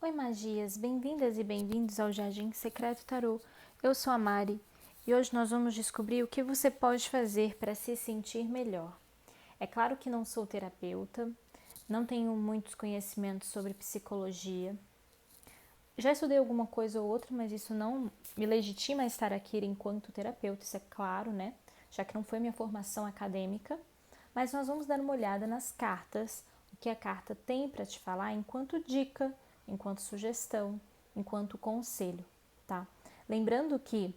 Oi, magias! Bem-vindas e bem-vindos ao Jardim Secreto Tarô. Eu sou a Mari e hoje nós vamos descobrir o que você pode fazer para se sentir melhor. É claro que não sou terapeuta, não tenho muitos conhecimentos sobre psicologia. Já estudei alguma coisa ou outra, mas isso não me legitima a estar aqui enquanto terapeuta, isso é claro, né? Já que não foi minha formação acadêmica. Mas nós vamos dar uma olhada nas cartas, o que a carta tem para te falar enquanto dica, enquanto sugestão, enquanto conselho, tá? Lembrando que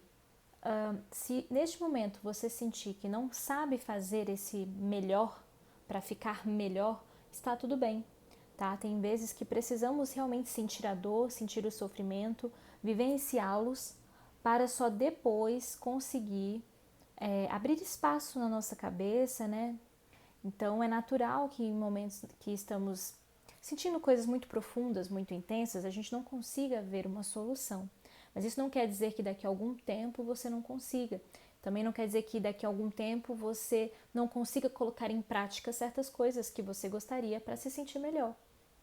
se neste momento você sentir que não sabe fazer esse melhor para ficar melhor, está tudo bem, tá? Tem vezes que precisamos realmente sentir a dor, sentir o sofrimento, vivenciá-los para só depois conseguir abrir espaço na nossa cabeça, né? Então é natural que em momentos que estamos sentindo coisas muito profundas, muito intensas, a gente não consiga ver uma solução. Mas isso não quer dizer que daqui a algum tempo você não consiga. Também não quer dizer que daqui a algum tempo você não consiga colocar em prática certas coisas que você gostaria para se sentir melhor,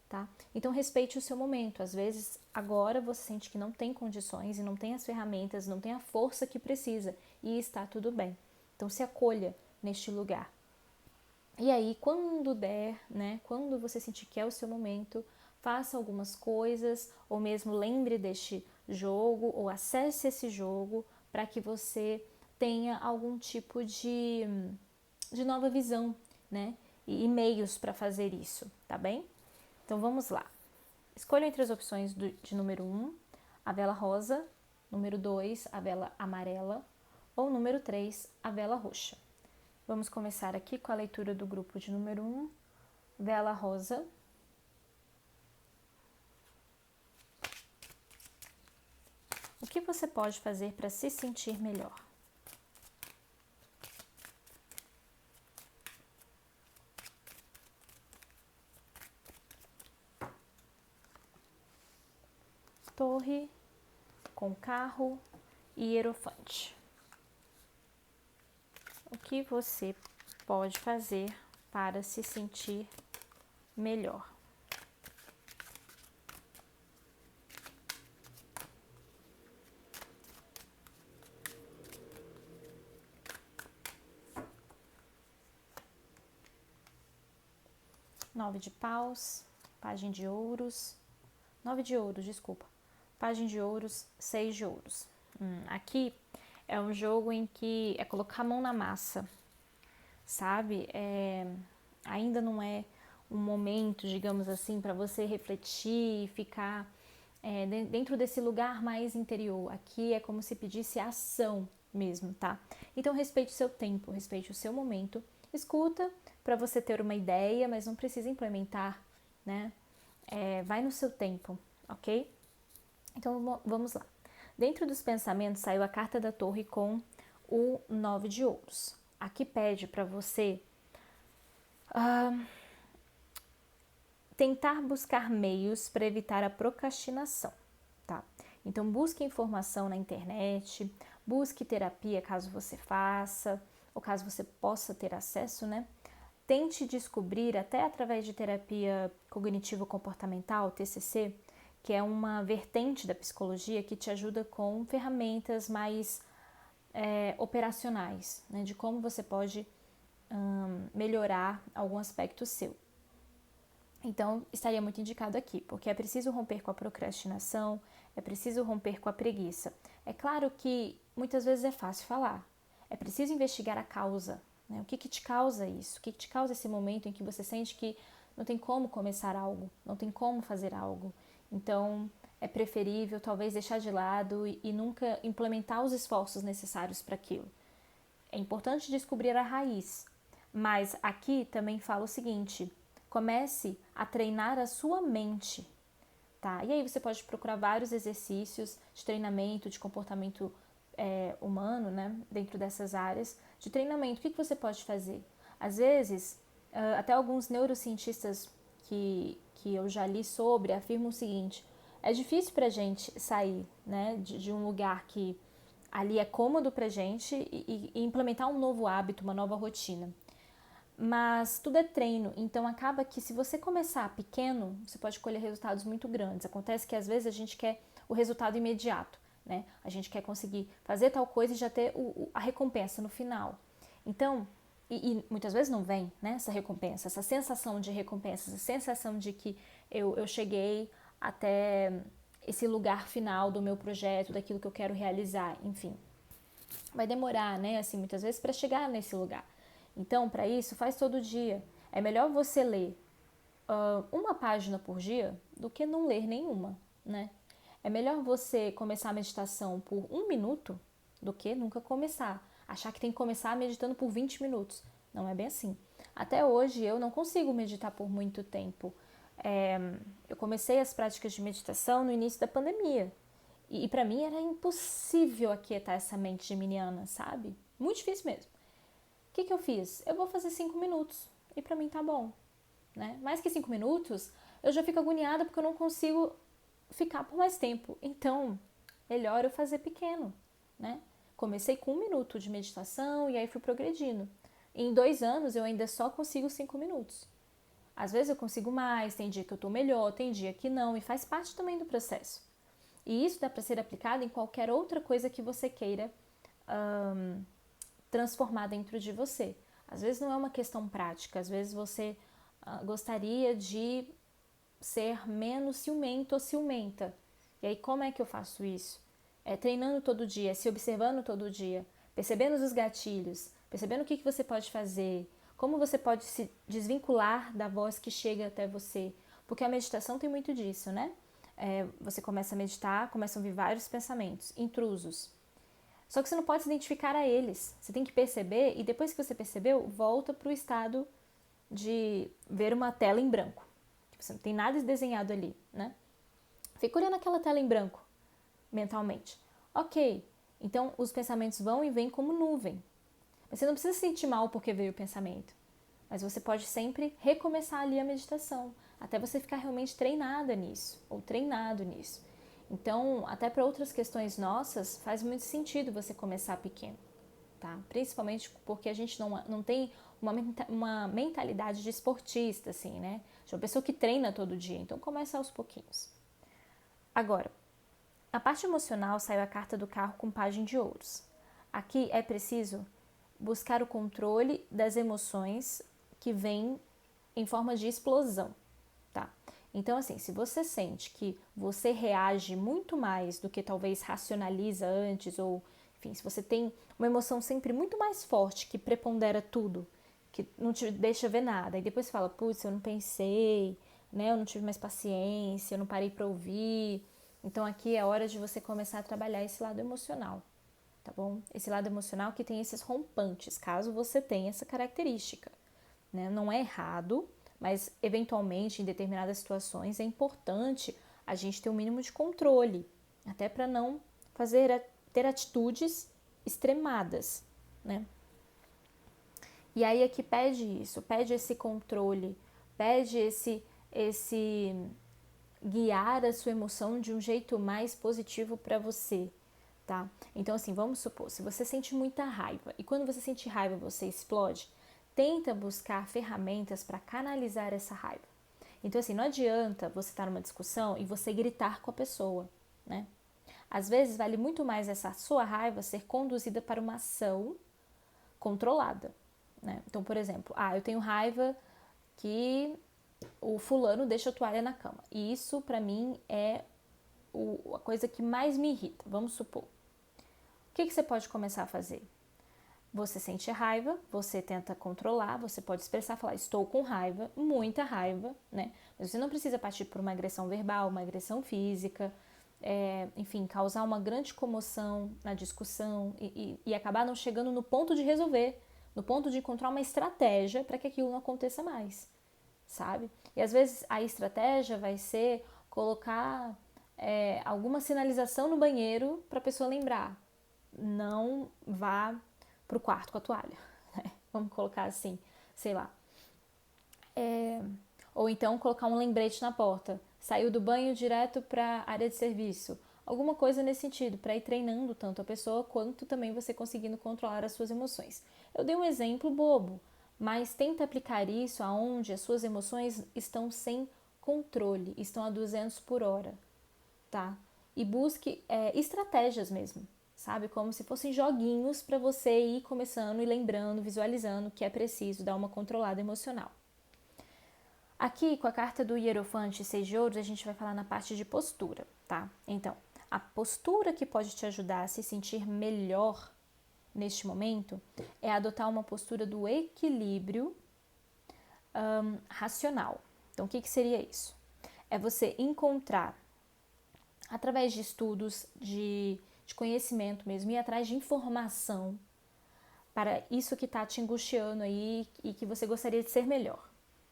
tá? Então respeite o seu momento. Às vezes agora você sente que não tem condições e não tem as ferramentas, não tem a força que precisa e está tudo bem. Então se acolha neste lugar. E aí, quando der, né, quando você sentir que é o seu momento, faça algumas coisas, ou mesmo lembre deste jogo, ou acesse esse jogo, para que você tenha algum tipo de nova visão, né, e meios para fazer isso, tá bem? Então vamos lá. Escolha entre as opções de número 1, a vela rosa, número 2, a vela amarela, ou número 3, a vela roxa. Vamos começar aqui com a leitura do grupo de número 1, vela rosa. O que você pode fazer para se sentir melhor? Torre com carro e hierofante. O que você pode fazer para se sentir melhor? Nove de paus, página de ouros, 9 de ouros, desculpa, página de ouros, 6 de ouros. Aqui é um jogo em que é colocar a mão na massa, sabe? Ainda não é um momento, digamos assim, para você refletir e ficar dentro desse lugar mais interior. Aqui é como se pedisse ação mesmo, tá? Então respeite o seu tempo, respeite o seu momento, escuta para você ter uma ideia, mas não precisa implementar, né? Vai no seu tempo, ok? Então vamos lá. Dentro dos pensamentos saiu a carta da torre com o 9 de ouros. Aqui pede para você tentar buscar meios para evitar a procrastinação, tá? Então busque informação na internet, busque terapia caso você faça, ou caso você possa ter acesso, né? Tente descobrir, até através de terapia cognitivo-comportamental, TCC, que é uma vertente da psicologia que te ajuda com ferramentas mais operacionais, né? De como você pode melhorar algum aspecto seu. Então, estaria muito indicado aqui, porque é preciso romper com a procrastinação, é preciso romper com a preguiça. É claro que muitas vezes é fácil falar, é preciso investigar a causa, né? O que te causa isso? O que te causa esse momento em que você sente que não tem como começar algo, não tem como fazer algo. Então, é preferível talvez deixar de lado e nunca implementar os esforços necessários para aquilo. É importante descobrir a raiz, mas aqui também fala o seguinte: comece a treinar a sua mente, tá? E aí você pode procurar vários exercícios de treinamento, de comportamento humano, né? Dentro dessas áreas de treinamento. O que você pode fazer? Às vezes, até alguns neurocientistas que eu já li sobre afirmam o seguinte: é difícil pra gente sair, né, de um lugar que ali é cômodo pra gente e implementar um novo hábito, uma nova rotina. Mas tudo é treino, então acaba que se você começar pequeno, você pode colher resultados muito grandes. Acontece que às vezes a gente quer o resultado imediato, né? A gente quer conseguir fazer tal coisa e já ter a recompensa no final. Então, e muitas vezes não vem, né, essa recompensa, essa sensação de recompensa, essa sensação de que eu cheguei até esse lugar final do meu projeto, daquilo que eu quero realizar, enfim. Vai demorar, né, assim, muitas vezes para chegar nesse lugar. Então, para isso, faz todo dia. É melhor você ler uma página por dia do que não ler nenhuma, né? É melhor você começar a meditação por 1 minuto do que nunca começar. Achar que tem que começar meditando por 20 minutos. Não é bem assim. Até hoje eu não consigo meditar por muito tempo. Eu comecei as práticas de meditação no início da pandemia. E para mim era impossível aquietar essa mente geminiana, sabe? Muito difícil mesmo. O que eu fiz? Eu vou fazer 5 minutos e para mim tá bom, né? Mais que 5 minutos, eu já fico agoniada porque eu não consigo ficar por mais tempo. Então, melhor eu fazer pequeno, né? Comecei com 1 minuto de meditação e aí fui progredindo. Em 2 anos eu ainda só consigo 5 minutos. Às vezes eu consigo mais, tem dia que eu tô melhor, tem dia que não, e faz parte também do processo. E isso dá para ser aplicado em qualquer outra coisa que você queira transformar dentro de você. Às vezes não é uma questão prática, às vezes você gostaria de ser menos ciumento ou ciumenta. E aí como é que eu faço isso? Treinando todo dia, se observando todo dia, percebendo os gatilhos, percebendo o que você pode fazer, como você pode se desvincular da voz que chega até você. Porque a meditação tem muito disso, né? Você começa a meditar, começam a vir vários pensamentos intrusos. Só que você não pode se identificar a eles. Você tem que perceber e depois que você percebeu, volta para o estado de ver uma tela em branco. Tipo, você não tem nada desenhado ali, né? Fica olhando aquela tela em branco mentalmente. Ok, então os pensamentos vão e vêm como nuvem. Mas você não precisa se sentir mal porque veio o pensamento. Mas você pode sempre recomeçar ali a meditação, até você ficar realmente treinada nisso, ou treinado nisso. Então, até para outras questões nossas, faz muito sentido você começar pequeno, tá? Principalmente porque a gente não tem uma mentalidade de esportista, assim, né? De uma pessoa que treina todo dia, então começa aos pouquinhos. Agora, a parte emocional saiu a carta do carro com pajem de ouros. Aqui é preciso buscar o controle das emoções que vêm em forma de explosão, tá? Então, assim, se você sente que você reage muito mais do que talvez racionaliza antes, ou, enfim, se você tem uma emoção sempre muito mais forte que prepondera tudo, que não te deixa ver nada, e depois fala, putz, eu não pensei, né, eu não tive mais paciência, eu não parei para ouvir. Então, aqui é hora de você começar a trabalhar esse lado emocional, tá bom? Esse lado emocional que tem esses rompantes, caso você tenha essa característica, né? Não é errado, mas eventualmente em determinadas situações é importante a gente ter um mínimo de controle, até para não ter atitudes extremadas, né? E aí aqui pede isso, pede esse controle, pede esse guiar a sua emoção de um jeito mais positivo para você, tá? Então assim, vamos supor, se você sente muita raiva e quando você sente raiva você explode, tenta buscar ferramentas para canalizar essa raiva. Então assim, não adianta você estar numa discussão e você gritar com a pessoa, né? Às vezes vale muito mais essa sua raiva ser conduzida para uma ação controlada, né? Então, por exemplo, eu tenho raiva que o fulano deixa a toalha na cama. E isso, para mim, é a coisa que mais me irrita, vamos supor. O que você pode começar a fazer? Você sente raiva, você tenta controlar, você pode expressar, falar, estou com raiva, muita raiva, né? Mas você não precisa partir por uma agressão verbal, uma agressão física, enfim, causar uma grande comoção na discussão e acabar não chegando no ponto de resolver, no ponto de encontrar uma estratégia para que aquilo não aconteça mais, sabe? E às vezes a estratégia vai ser colocar alguma sinalização no banheiro para a pessoa lembrar, não vá pro quarto com a toalha, né? Vamos colocar assim, sei lá. Ou então colocar um lembrete na porta, saiu do banho direto para a área de serviço, alguma coisa nesse sentido, para ir treinando tanto a pessoa quanto também você conseguindo controlar as suas emoções. Eu dei um exemplo bobo, mas tenta aplicar isso aonde as suas emoções estão sem controle, estão a 200 por hora, tá? E busque estratégias mesmo, sabe? Como se fossem joguinhos para você ir começando e lembrando, visualizando que é preciso dar uma controlada emocional. Aqui, com a carta do Hierofante 6 de ouros, a gente vai falar na parte de postura, tá? Então, a postura que pode te ajudar a se sentir melhor neste momento é adotar uma postura do equilíbrio racional. Então, o que seria isso? É você encontrar, através de estudos, de conhecimento mesmo, ir atrás de informação para isso que está te angustiando aí e que você gostaria de ser melhor,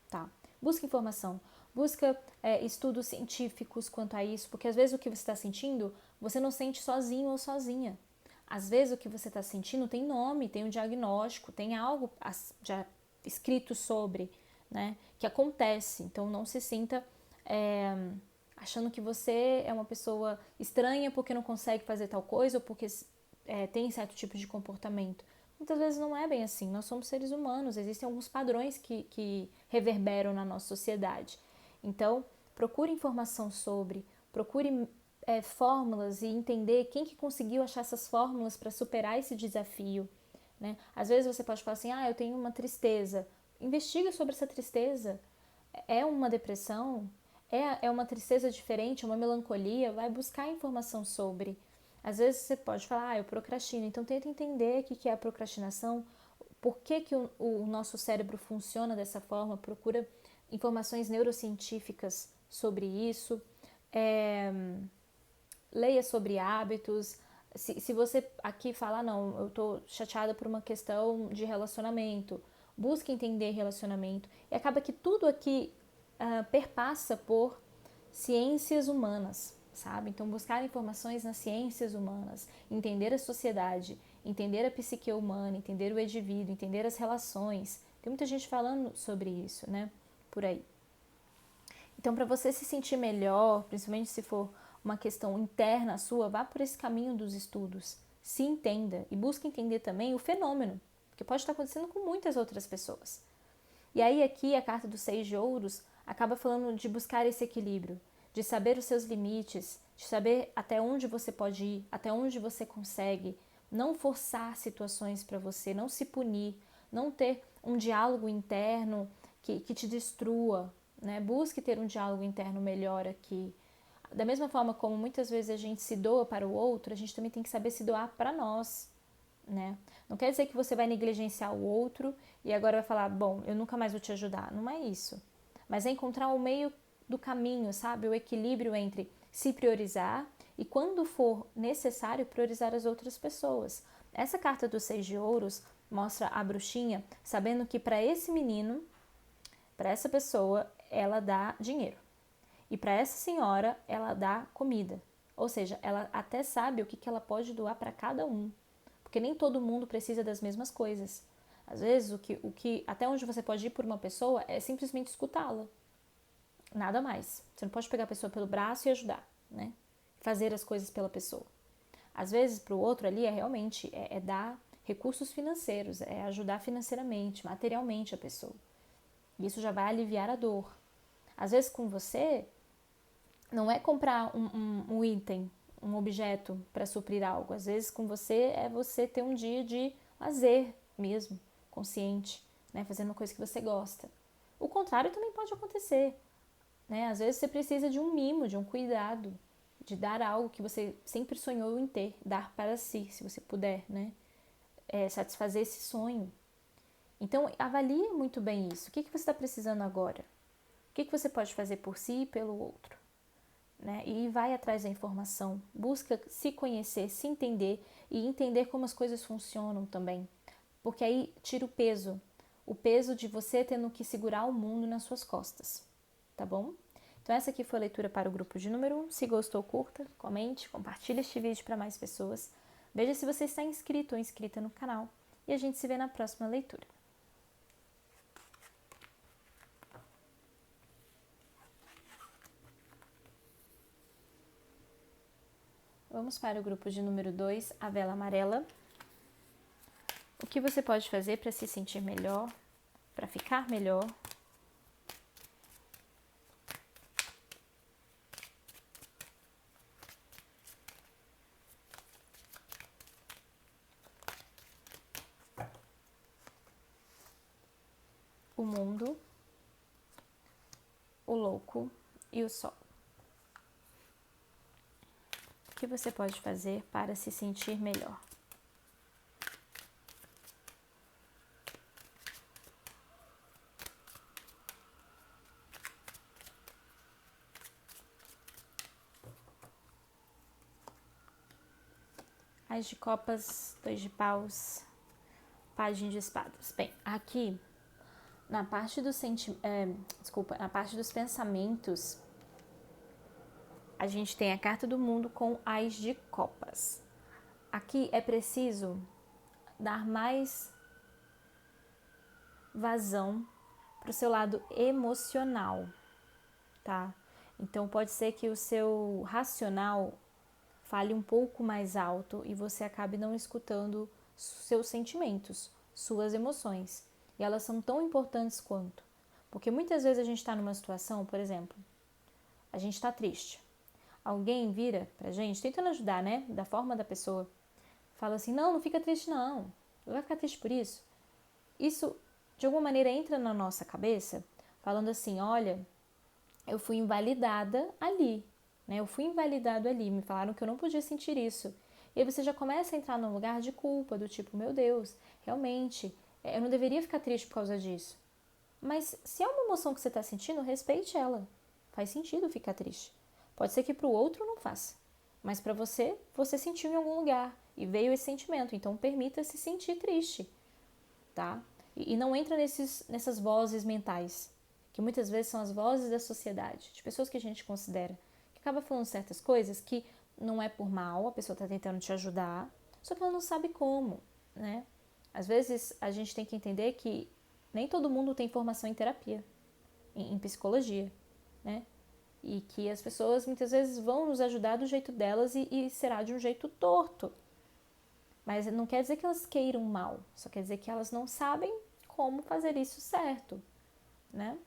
tá? Busca informação, busca estudos científicos quanto a isso, porque às vezes o que você está sentindo, você não sente sozinho ou sozinha. Às vezes o que você está sentindo tem nome, tem um diagnóstico, tem algo já escrito sobre, né, que acontece. Então não se sinta achando que você é uma pessoa estranha porque não consegue fazer tal coisa ou porque tem certo tipo de comportamento. Muitas vezes não é bem assim, nós somos seres humanos, existem alguns padrões que reverberam na nossa sociedade. Então, procure informação sobre, procure fórmulas e entender quem que conseguiu achar essas fórmulas para superar esse desafio, né? Às vezes você pode falar assim, eu tenho uma tristeza, investiga sobre essa tristeza, é uma depressão? É uma tristeza diferente, uma melancolia? Vai buscar informação sobre. Às vezes você pode falar, eu procrastino. Então tenta entender o que é a procrastinação, por que o nosso cérebro funciona dessa forma, procura informações neurocientíficas sobre isso, leia sobre hábitos. Se você aqui fala, não, eu tô chateada por uma questão de relacionamento, busque entender relacionamento. E acaba que tudo aqui perpassa por ciências humanas, sabe? Então, buscar informações nas ciências humanas, entender a sociedade, entender a psique humana, entender o indivíduo, entender as relações. Tem muita gente falando sobre isso, né? Por aí. Então, para você se sentir melhor, principalmente se for uma questão interna sua, vá por esse caminho dos estudos. Se entenda e busque entender também o fenômeno, que pode estar acontecendo com muitas outras pessoas. E aí aqui a carta dos 6 de ouros acaba falando de buscar esse equilíbrio, de saber os seus limites, de saber até onde você pode ir, até onde você consegue, não forçar situações para você, não se punir, não ter um diálogo interno que te destrua, né? Busque ter um diálogo interno melhor aqui. Da mesma forma como muitas vezes a gente se doa para o outro, a gente também tem que saber se doar para nós, né? Não quer dizer que você vai negligenciar o outro e agora vai falar, bom, eu nunca mais vou te ajudar. Não é isso. Mas é encontrar o meio do caminho, sabe? O equilíbrio entre se priorizar e, quando for necessário, priorizar as outras pessoas. Essa carta dos 6 de ouros mostra a bruxinha sabendo que para esse menino, para essa pessoa, ela dá dinheiro. E para essa senhora, ela dá comida. Ou seja, ela até sabe o que ela pode doar para cada um. Porque nem todo mundo precisa das mesmas coisas. Às vezes, até onde você pode ir por uma pessoa é simplesmente escutá-la. Nada mais. Você não pode pegar a pessoa pelo braço e ajudar, né? Fazer as coisas pela pessoa. Às vezes, para o outro ali, realmente dar recursos financeiros, é ajudar financeiramente, materialmente a pessoa. Isso já vai aliviar a dor. Às vezes, com você, não é comprar um item, um objeto para suprir algo. Às vezes, com você, é você ter um dia de lazer mesmo, consciente, né? Fazendo uma coisa que você gosta. O contrário também pode acontecer, né? Às vezes, você precisa de um mimo, de um cuidado, de dar algo que você sempre sonhou em ter, dar para si, se você puder, né? Satisfazer esse sonho. Então, avalie muito bem isso. O que você está precisando agora? O que você pode fazer por si e pelo outro? Né? E vai atrás da informação, busca se conhecer, se entender e entender como as coisas funcionam também, porque aí tira o peso de você tendo que segurar o mundo nas suas costas, tá bom? Então essa aqui foi a leitura para o grupo de número 1, se gostou, curta, comente, compartilhe este vídeo para mais pessoas, veja se você está inscrito ou inscrita no canal e a gente se vê na próxima leitura. Vamos para o grupo de número 2, a vela amarela. O que você pode fazer para se sentir melhor? para ficar melhor. O mundo, o louco e o sol. O que você pode fazer para se sentir melhor? As de copas, 2 de paus, pajem de espadas. Bem, aqui na parte do na parte dos pensamentos, a gente tem a carta do mundo com as de copas. Aqui é preciso dar mais vazão para o seu lado emocional, tá? Então pode ser que o seu racional fale um pouco mais alto e você acabe não escutando seus sentimentos, suas emoções. E elas são tão importantes quanto. Porque muitas vezes a gente está numa situação, por exemplo, a gente está triste. Alguém vira pra gente, tentando ajudar, né? Da forma da pessoa. Fala assim, não fica triste não. Não vai ficar triste por isso. Isso, de alguma maneira, entra na nossa cabeça, falando assim, olha, eu fui invalidada ali, né? Eu fui invalidado ali, me falaram que eu não podia sentir isso. E aí você já começa a entrar num lugar de culpa, do tipo, meu Deus, realmente, eu não deveria ficar triste por causa disso. Mas se é uma emoção que você está sentindo, respeite ela. Faz sentido ficar triste. Pode ser que para o outro não faça, mas para você, você sentiu em algum lugar e veio esse sentimento, então permita-se sentir triste, tá? E não entra nessas vozes mentais, que muitas vezes são as vozes da sociedade, de pessoas que a gente considera, que acaba falando certas coisas que não é por mal, a pessoa está tentando te ajudar, só que ela não sabe como, né? Às vezes a gente tem que entender que nem todo mundo tem formação em terapia, em psicologia, né? E que as pessoas muitas vezes vão nos ajudar do jeito delas e será de um jeito torto. Mas não quer dizer que elas queiram mal, só quer dizer que elas não sabem como fazer isso certo, né?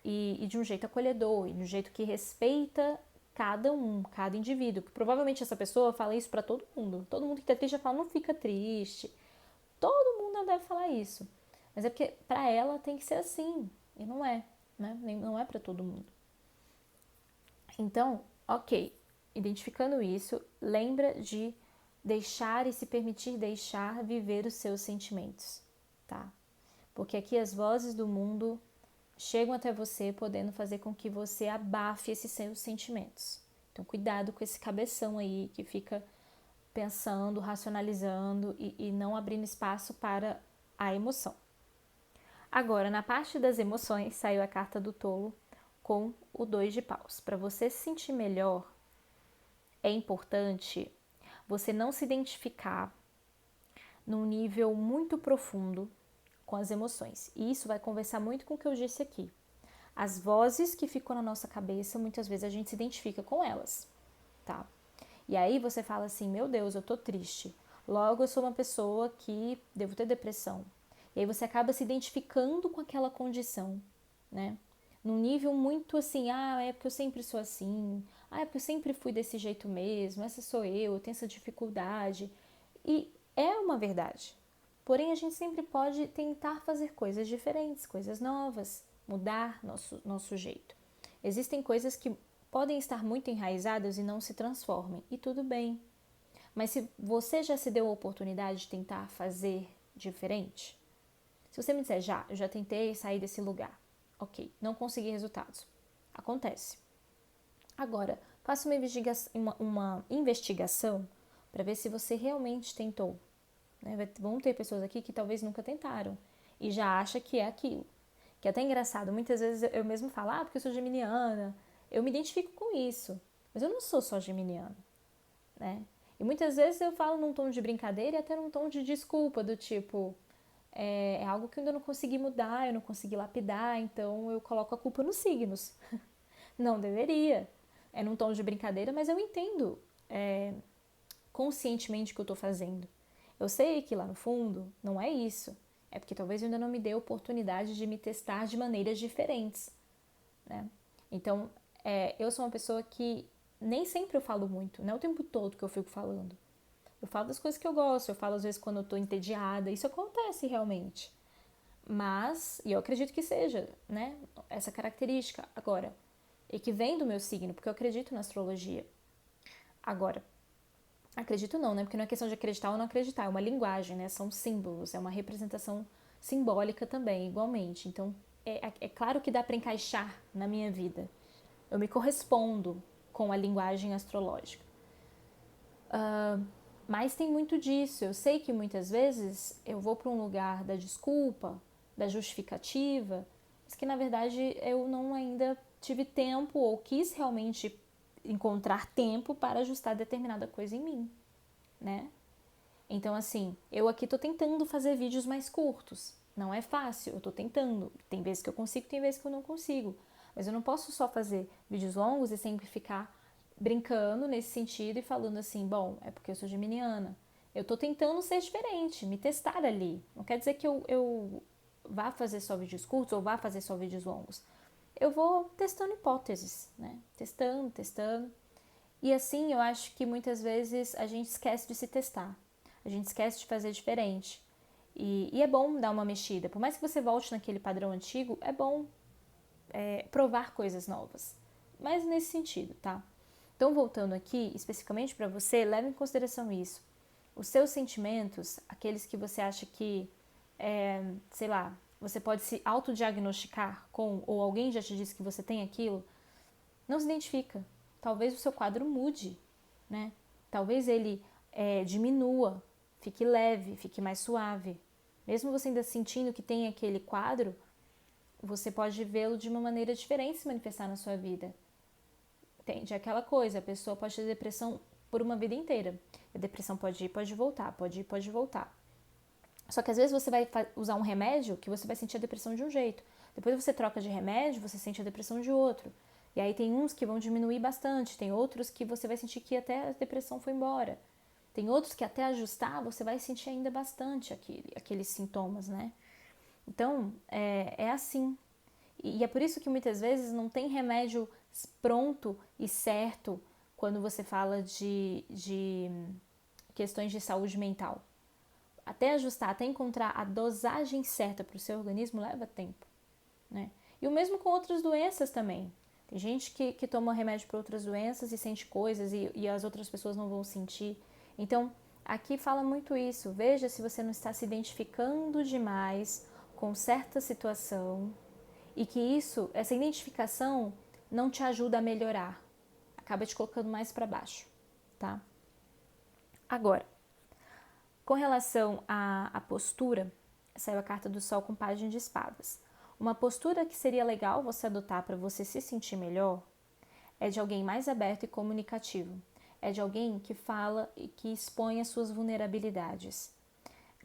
E de um jeito acolhedor, e de um jeito que respeita cada um, cada indivíduo. Provavelmente essa pessoa fala isso para todo mundo. Todo mundo que tá triste já fala, não fica triste. Todo mundo deve falar isso. Mas é porque para ela tem que ser assim, e não é, né? Não é para todo mundo. Então, ok, identificando isso, lembra de deixar e se permitir deixar viver os seus sentimentos, tá? Porque aqui as vozes do mundo chegam até você podendo fazer com que você abafe esses seus sentimentos. Então, cuidado com esse cabeção aí que fica pensando, racionalizando e não abrindo espaço para a emoção. Agora, na parte das emoções, saiu a carta do tolo com o 2 de paus. Para você se sentir melhor, é importante você não se identificar num nível muito profundo com as emoções. E isso vai conversar muito com o que eu disse aqui. As vozes que ficam na nossa cabeça, muitas vezes a gente se identifica com elas, tá? E aí você fala assim, meu Deus, eu tô triste. Logo eu sou uma pessoa que devo ter depressão. E aí você acaba se identificando com aquela condição, né? Num nível muito assim, é porque eu sempre sou assim, é porque eu sempre fui desse jeito mesmo, essa sou eu tenho essa dificuldade. E é uma verdade. Porém, a gente sempre pode tentar fazer coisas diferentes, coisas novas, mudar nosso jeito. Existem coisas que podem estar muito enraizadas e não se transformem, e tudo bem. Mas se você já se deu a oportunidade de tentar fazer diferente, se você me disser, eu já tentei sair desse lugar, ok, não consegui resultados, acontece. Agora, faça uma investigação para ver se você realmente tentou. Né? Vão ter pessoas aqui que talvez nunca tentaram e já acha que é aquilo. Que é até engraçado, muitas vezes eu mesmo falo, porque eu sou geminiana, eu me identifico com isso, mas eu não sou só geminiana, né? E muitas vezes eu falo num tom de brincadeira e até num tom de desculpa, do tipo, é algo que eu ainda não consegui mudar, eu não consegui lapidar, então eu coloco a culpa nos signos. Não deveria. É num tom de brincadeira, mas eu entendo conscientemente o que eu tô fazendo. Eu sei que lá no fundo não é isso. É porque talvez eu ainda não me dê a oportunidade de me testar de maneiras diferentes, né? Então, eu sou uma pessoa que nem sempre eu falo muito, não é o tempo todo que eu fico falando. Eu falo das coisas que eu gosto, eu falo às vezes quando eu tô entediada, isso acontece realmente. Mas, e eu acredito que seja, né, essa característica. Agora, e que vem do meu signo, porque eu acredito na astrologia. Agora, acredito não, né, porque não é questão de acreditar ou não acreditar, é uma linguagem, né, são símbolos, é uma representação simbólica também, igualmente. Então, é claro que dá para encaixar na minha vida. Eu me correspondo com a linguagem astrológica. Mas tem muito disso. Eu sei que muitas vezes eu vou para um lugar da desculpa, da justificativa, mas que na verdade eu não ainda tive tempo ou quis realmente encontrar tempo para ajustar determinada coisa em mim, né? Então, assim, eu aqui tô tentando fazer vídeos mais curtos. Não é fácil, eu tô tentando. Tem vezes que eu consigo, tem vezes que eu não consigo. Mas eu não posso só fazer vídeos longos e sempre ficar brincando nesse sentido e falando assim, bom, é porque eu sou geminiana. Eu tô tentando ser diferente, me testar ali. Não quer dizer que eu vá fazer só vídeos curtos ou vá fazer só vídeos longos. Eu vou testando hipóteses, né? Testando, testando. E assim eu acho que muitas vezes a gente esquece de se testar. A gente esquece de fazer diferente. E é bom dar uma mexida. Por mais que você volte naquele padrão antigo, é bom provar coisas novas. Mas nesse sentido, tá? Então, voltando aqui, especificamente para você, leve em consideração isso. Os seus sentimentos, aqueles que você acha que, sei lá, você pode se autodiagnosticar com, ou alguém já te disse que você tem aquilo, não se identifica. Talvez o seu quadro mude, né? Talvez ele diminua, fique leve, fique mais suave. Mesmo você ainda sentindo que tem aquele quadro, você pode vê-lo de uma maneira diferente se manifestar na sua vida. Entende? Aquela coisa, a pessoa pode ter depressão por uma vida inteira. A depressão pode ir, pode voltar, pode ir, pode voltar. Só que às vezes você vai usar um remédio que você vai sentir a depressão de um jeito. Depois você troca de remédio, você sente a depressão de outro. E aí tem uns que vão diminuir bastante, tem outros que você vai sentir que até a depressão foi embora. Tem outros que até ajustar você vai sentir ainda bastante aqueles sintomas, né? Então, é assim. E é por isso que muitas vezes não tem remédio pronto e certo quando você fala de questões de saúde mental. Até ajustar, até encontrar a dosagem certa para o seu organismo leva tempo, né? E o mesmo com outras doenças também. Tem gente que toma remédio para outras doenças e sente coisas e as outras pessoas não vão sentir. Então, aqui fala muito isso. Veja se você não está se identificando demais com certa situação e que essa identificação não te ajuda a melhorar. Acaba te colocando mais para baixo, tá? Agora, com relação à postura, saiu a carta do Sol com página de espadas. Uma postura que seria legal você adotar para você se sentir melhor é de alguém mais aberto e comunicativo. É de alguém que fala e que expõe as suas vulnerabilidades.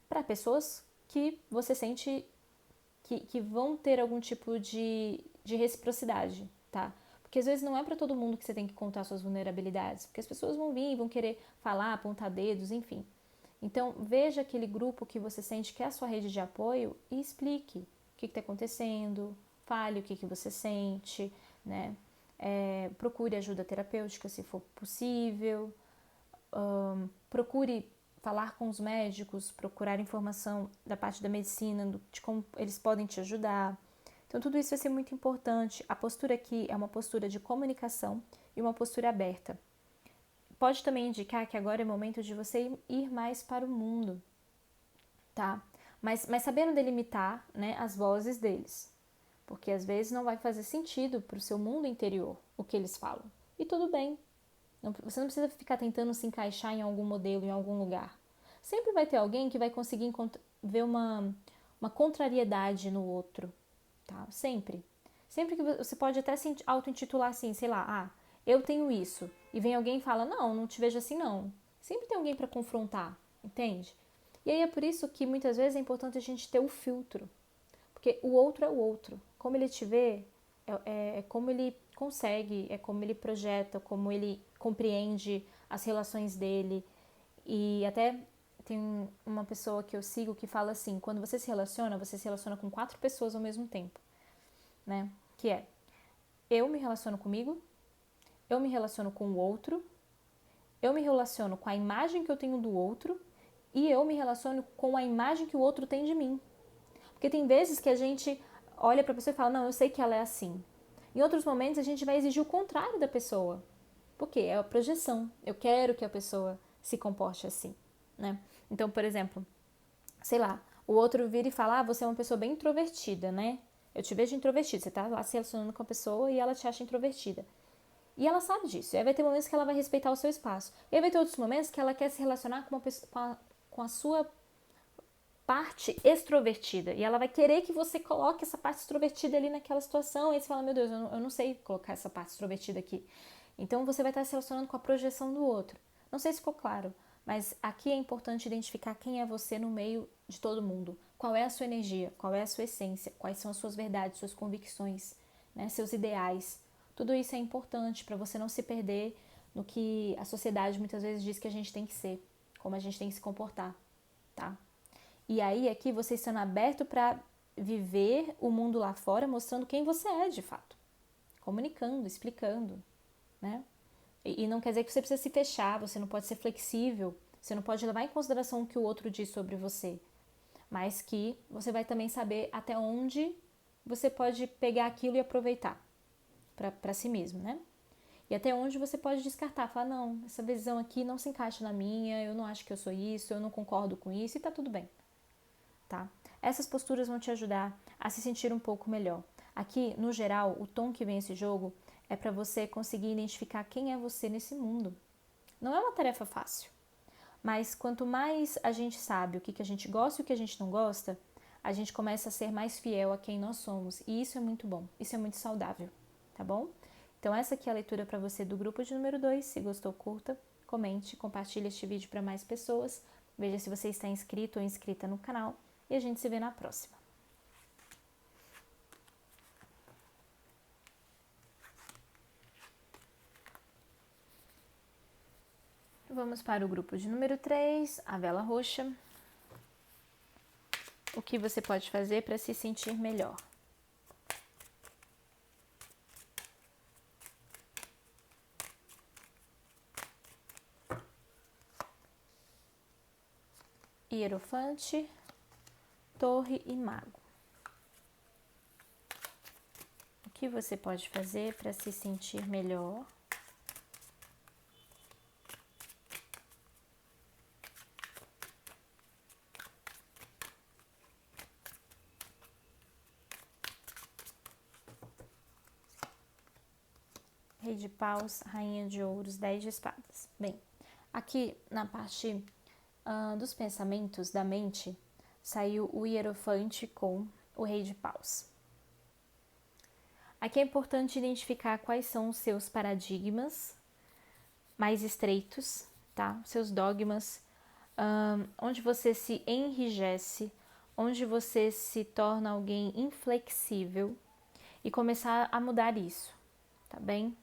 Para pessoas que você sente que vão ter algum tipo de reciprocidade, tá? Porque às vezes não é para todo mundo que você tem que contar suas vulnerabilidades, porque as pessoas vão vir e vão querer falar, apontar dedos, enfim. Então, veja aquele grupo que você sente que é a sua rede de apoio e explique o que está acontecendo, fale o que você sente, né? Procure ajuda terapêutica se for possível, procure falar com os médicos, procurar informação da parte da medicina, de como eles podem te ajudar. Então, tudo isso vai ser muito importante. A postura aqui é uma postura de comunicação e uma postura aberta. Pode também indicar que agora é momento de você ir mais para o mundo, tá? Mas sabendo delimitar, né, as vozes deles. Porque às vezes não vai fazer sentido para o seu mundo interior o que eles falam. E tudo bem. Você não precisa ficar tentando se encaixar em algum modelo, em algum lugar. Sempre vai ter alguém que vai conseguir ver uma contrariedade no outro, tá? Sempre. Sempre que você pode até se auto-intitular assim, sei lá, eu tenho isso. E vem alguém e fala, não te vejo assim não. Sempre tem alguém para confrontar, entende? E aí é por isso que muitas vezes é importante a gente ter o filtro. Porque o outro é o outro. Como ele te vê, é como ele consegue, é como ele projeta, como ele compreende as relações dele. E até tem uma pessoa que eu sigo que fala assim, quando você se relaciona com 4 pessoas ao mesmo tempo, né? Que é, eu me relaciono comigo, eu me relaciono com o outro, eu me relaciono com a imagem que eu tenho do outro e eu me relaciono com a imagem que o outro tem de mim. Porque tem vezes que a gente olha pra pessoa e fala, não, eu sei que ela é assim. Em outros momentos a gente vai exigir o contrário da pessoa. Porque é a projeção. Eu quero que a pessoa se comporte assim, né? Então, por exemplo, sei lá, o outro vira e fala, você é uma pessoa bem introvertida, né? Eu te vejo introvertida. Você tá lá se relacionando com a pessoa e ela te acha introvertida. E ela sabe disso. E aí vai ter momentos que ela vai respeitar o seu espaço. E aí vai ter outros momentos que ela quer se relacionar com, uma pessoa, com a sua parte extrovertida. E ela vai querer que você coloque essa parte extrovertida ali naquela situação. E aí você fala, meu Deus, eu não sei colocar essa parte extrovertida aqui. Então você vai estar se relacionando com a projeção do outro. Não sei se ficou claro, mas aqui é importante identificar quem é você no meio de todo mundo. Qual é a sua energia, qual é a sua essência, quais são as suas verdades, suas convicções, né, seus ideais. Tudo isso é importante para você não se perder no que a sociedade muitas vezes diz que a gente tem que ser, como a gente tem que se comportar, tá? E aí aqui você estando aberto para viver o mundo lá fora, mostrando quem você é de fato, comunicando, explicando, né? E não quer dizer que você precisa se fechar, você não pode ser flexível, você não pode levar em consideração o que o outro diz sobre você, mas que você vai também saber até onde você pode pegar aquilo e aproveitar para si mesmo, né? E até onde você pode descartar, falar, não, essa visão aqui não se encaixa na minha, eu não acho que eu sou isso, eu não concordo com isso e tá tudo bem, tá? Essas posturas vão te ajudar a se sentir um pouco melhor. Aqui, no geral, o tom que vem esse jogo é para você conseguir identificar quem é você nesse mundo. Não é uma tarefa fácil, mas quanto mais a gente sabe o que a gente gosta e o que a gente não gosta, a gente começa a ser mais fiel a quem nós somos. E isso é muito bom, isso é muito saudável, tá bom? Então essa aqui é a leitura para você do grupo de número 2. Se gostou, curta, comente, compartilhe este vídeo para mais pessoas. Veja se você está inscrito ou inscrita no canal e a gente se vê na próxima. Vamos para o grupo de número 3, a vela roxa. O que você pode fazer para se sentir melhor? Hierofante, torre e mago. O que você pode fazer para se sentir melhor? Rei de paus, rainha de ouros, 10 de espadas. Bem, aqui na parte dos pensamentos da mente, saiu o hierofante com o rei de paus. Aqui é importante identificar quais são os seus paradigmas mais estreitos, tá? Seus dogmas, onde você se enrijece, onde você se torna alguém inflexível e começar a mudar isso, tá bem?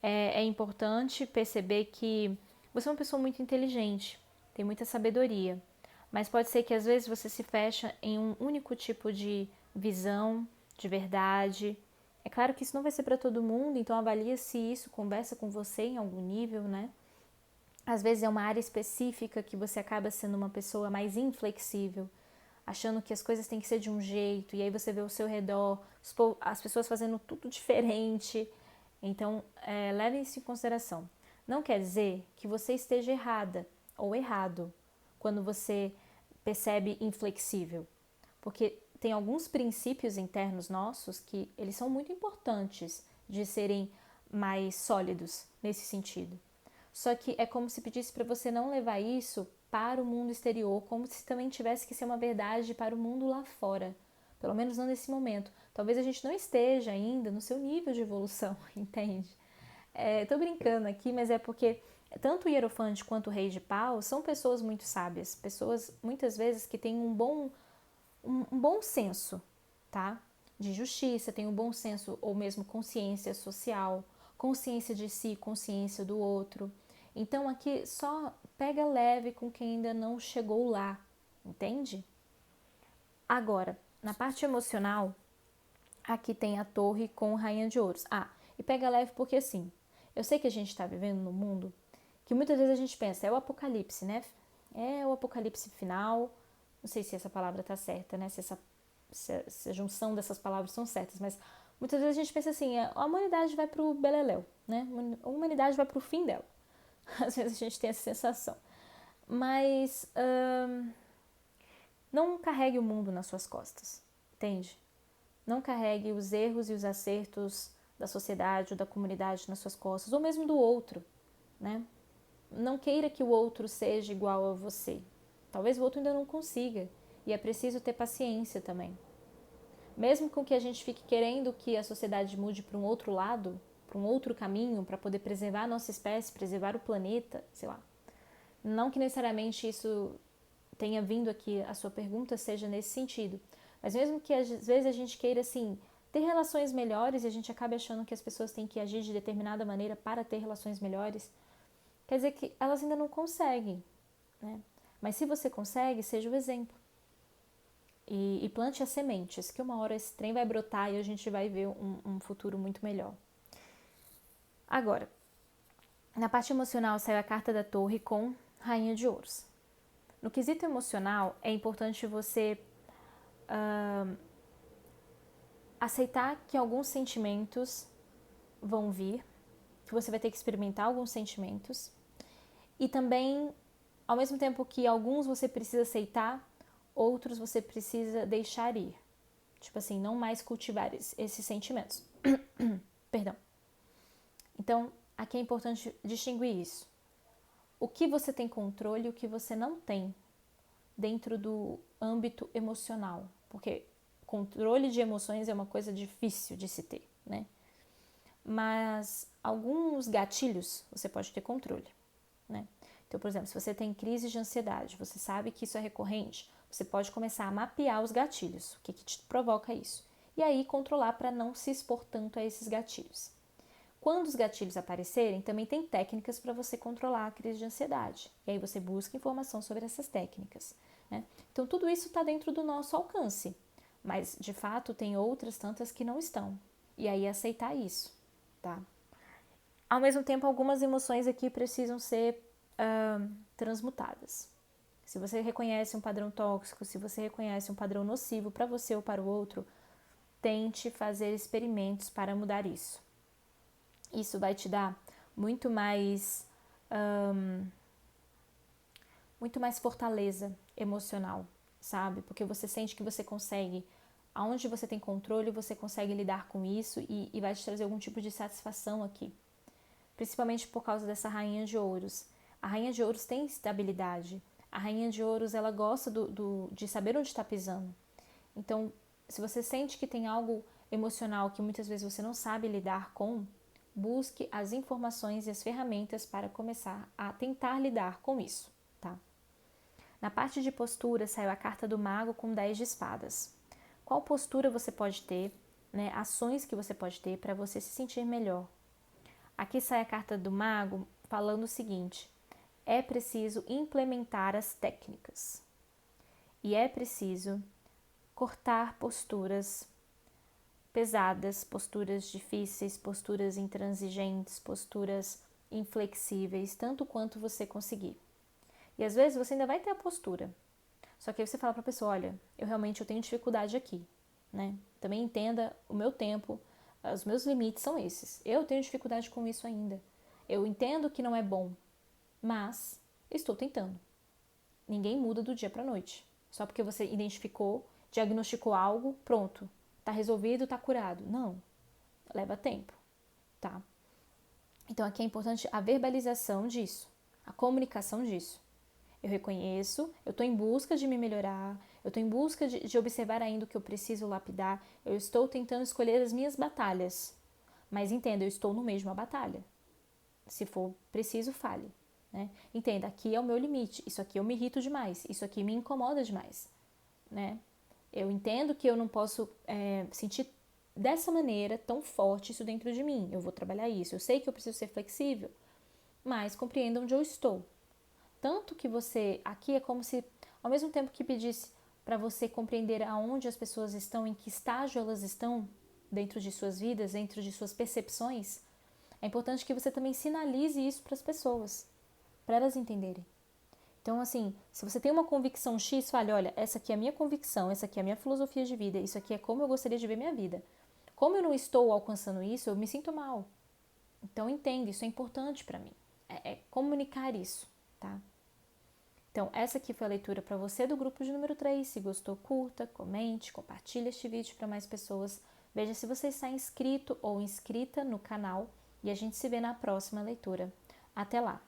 É importante perceber que você é uma pessoa muito inteligente, tem muita sabedoria, mas pode ser que às vezes você se fecha em um único tipo de visão, de verdade. É claro que isso não vai ser para todo mundo, então avalia se isso conversa com você em algum nível, né? Às vezes é uma área específica que você acaba sendo uma pessoa mais inflexível, achando que as coisas têm que ser de um jeito, e aí você vê ao seu redor as pessoas fazendo tudo diferente. Então, leve isso em consideração. Não quer dizer que você esteja errada ou errado quando você percebe inflexível, porque tem alguns princípios internos nossos que eles são muito importantes de serem mais sólidos nesse sentido. Só que é como se pedisse para você não levar isso para o mundo exterior, como se também tivesse que ser uma verdade para o mundo lá fora. Pelo menos não nesse momento. Talvez a gente não esteja ainda no seu nível de evolução, entende? Tô brincando aqui, mas é porque tanto o Hierofante quanto o Rei de Paus são pessoas muito sábias, pessoas muitas vezes que têm um bom senso, tá? De justiça, têm um bom senso ou mesmo consciência social, consciência de si, consciência do outro. Então aqui só pega leve com quem ainda não chegou lá, entende? Agora, na parte emocional, aqui tem a torre com rainha de ouros. E pega leve porque assim, eu sei que a gente está vivendo num mundo que muitas vezes a gente pensa, é o apocalipse, né? É o apocalipse final. Não sei se essa palavra tá certa, né? Se a junção dessas palavras são certas, mas muitas vezes a gente pensa assim, a humanidade vai pro beleléu, né? A humanidade vai pro fim dela. Às vezes a gente tem essa sensação. Mas não carregue o mundo nas suas costas, entende? Não carregue os erros e os acertos da sociedade ou da comunidade nas suas costas, ou mesmo do outro, né? Não queira que o outro seja igual a você. Talvez o outro ainda não consiga, e é preciso ter paciência também. Mesmo com que a gente fique querendo que a sociedade mude para um outro lado, para um outro caminho, para poder preservar a nossa espécie, preservar o planeta, sei lá. Não que necessariamente isso tenha vindo aqui, a sua pergunta seja nesse sentido, mas mesmo que às vezes a gente queira, assim, ter relações melhores e a gente acabe achando que as pessoas têm que agir de determinada maneira para ter relações melhores, quer dizer que elas ainda não conseguem, né? Mas se você consegue, seja o exemplo. E plante as sementes, que uma hora esse trem vai brotar e a gente vai ver um futuro muito melhor. Agora, na parte emocional saiu a carta da torre com rainha de ouros. No quesito emocional, é importante você aceitar que alguns sentimentos vão vir, que você vai ter que experimentar alguns sentimentos, e também, ao mesmo tempo que alguns você precisa aceitar, outros você precisa deixar ir. Tipo assim, não mais cultivar esses sentimentos. Perdão. Então, aqui é importante distinguir isso. O que você tem controle e o que você não tem dentro do âmbito emocional. Porque controle de emoções é uma coisa difícil de se ter, né? Mas alguns gatilhos você pode ter controle, né? Então, por exemplo, se você tem crise de ansiedade, você sabe que isso é recorrente, você pode começar a mapear os gatilhos, o que te provoca isso. E aí controlar para não se expor tanto a esses gatilhos. Quando os gatilhos aparecerem, também tem técnicas para você controlar a crise de ansiedade. E aí você busca informação sobre essas técnicas, né? Então, tudo isso está dentro do nosso alcance. Mas, de fato, tem outras tantas que não estão. E aí aceitar isso, tá? Ao mesmo tempo, algumas emoções aqui precisam ser transmutadas. Se você reconhece um padrão tóxico, se você reconhece um padrão nocivo para você ou para o outro, tente fazer experimentos para mudar isso. Isso vai te dar muito mais fortaleza emocional, sabe? Porque você sente que você consegue, aonde você tem controle, você consegue lidar com isso e vai te trazer algum tipo de satisfação aqui. Principalmente por causa dessa rainha de ouros. A rainha de ouros tem estabilidade. A rainha de ouros, ela gosta de saber onde está pisando. Então, se você sente que tem algo emocional que muitas vezes você não sabe lidar com, busque as informações e as ferramentas para começar a tentar lidar com isso, tá? Na parte de postura, saiu a carta do mago com 10 de espadas. Qual postura você pode ter, né? Ações que você pode ter para você se sentir melhor. Aqui sai a carta do mago falando o seguinte: é preciso implementar as técnicas. E é preciso cortar posturas pesadas, posturas difíceis, posturas intransigentes, posturas inflexíveis, tanto quanto você conseguir. E às vezes você ainda vai ter a postura. Só que aí você fala para a pessoa, olha, eu tenho dificuldade aqui, né? Também entenda o meu tempo, os meus limites são esses. Eu tenho dificuldade com isso ainda. Eu entendo que não é bom, mas estou tentando. Ninguém muda do dia para a noite. Só porque você identificou, diagnosticou algo, pronto, tá resolvido, tá curado. Não, leva tempo, tá? Então aqui é importante a verbalização disso, a comunicação disso. Eu reconheço, eu estou em busca de me melhorar, eu estou em busca de observar ainda o que eu preciso lapidar, eu estou tentando escolher as minhas batalhas. Mas entenda, eu estou no meio de uma batalha. Se for preciso, fale. Né? Entenda, aqui é o meu limite, isso aqui eu me irrito demais, isso aqui me incomoda demais. Né? Eu entendo que eu não posso sentir dessa maneira tão forte isso dentro de mim, eu vou trabalhar isso. Eu sei que eu preciso ser flexível, mas compreenda onde eu estou. Tanto que você, aqui é como se, ao mesmo tempo que pedisse para você compreender aonde as pessoas estão, em que estágio elas estão dentro de suas vidas, dentro de suas percepções, é importante que você também sinalize isso para as pessoas, para elas entenderem. Então, assim, se você tem uma convicção X, fale, olha, essa aqui é a minha convicção, essa aqui é a minha filosofia de vida, isso aqui é como eu gostaria de ver minha vida. Como eu não estou alcançando isso, eu me sinto mal. Então, entenda, isso é importante para mim. É comunicar isso, tá? Então, essa aqui foi a leitura para você do grupo de número 3. Se gostou, curta, comente, compartilhe este vídeo para mais pessoas. Veja se você está inscrito ou inscrita no canal e a gente se vê na próxima leitura. Até lá!